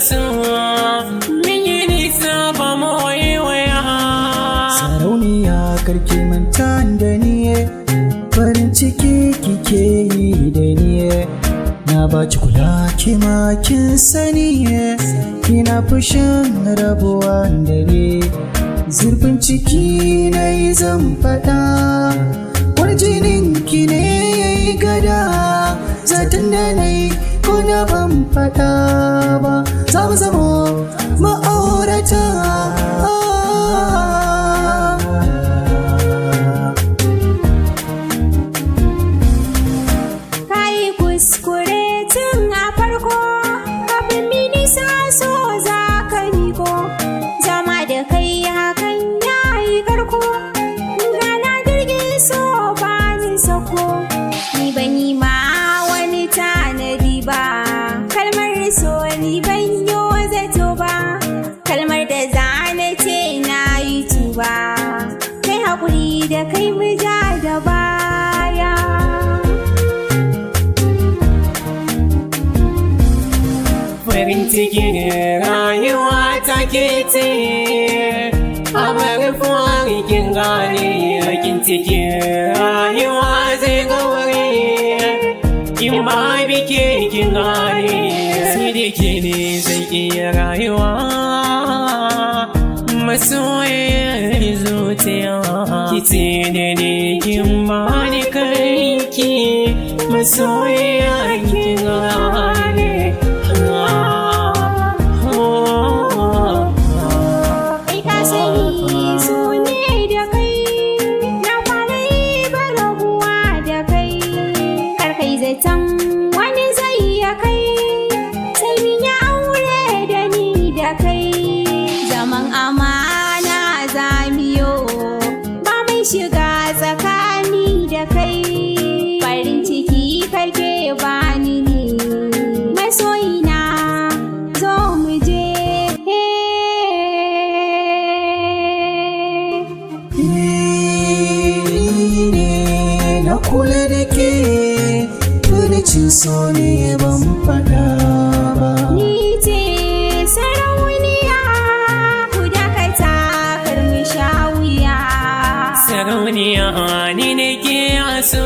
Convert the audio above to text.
so min yi nisa ba mu waiwaya. Sarauniya karki manta da ni, farin ciki kike yi da ni, na baci kula ki ma kin sani, kina fushin rabuwa da ni. Zurfin ciki na yi zan faɗa, warjinin ki ne ya yi gada, zaton da na yi ko da ban faɗa ba, za mu zamo ma'aurata. Kayi kuskure tun a farko, kafin mi nisa so za ka miko, zama da kai hakan ya yi karko, gana jirgin so ba ni sako, ni ban yi ma wani tanadi ba, kalmar so ni ban yi zato ba, kalmar da zana ce na yi tuba, kai haƙuri da kai mu ja da baya. Farin cikin rayuwa ta ke ce, a bari kin gane, bakin cikin rayuwa zai gaure, in ba bike kin gane, sai da ke ne zai iya rayuwa. Masoyiyar zuciya ki ce da ne kin ba ni kanki, masoyiya kin gane. Kai ka sani so ne da kai, na fara yi baraguwa da kai, kar kai zaton wani zai ya kai, sai min ya aure da ni da kai, zaman amana zamiyo ba mai shiga tsakani da kai, farin ciki karke bani ne, masoyina zo mu je. Na kula da ke, furucin so ne ban faɗa ba. Ni ce sarauniya, ku dakata kar mu sha wuya. Sarauniya ni ne ke so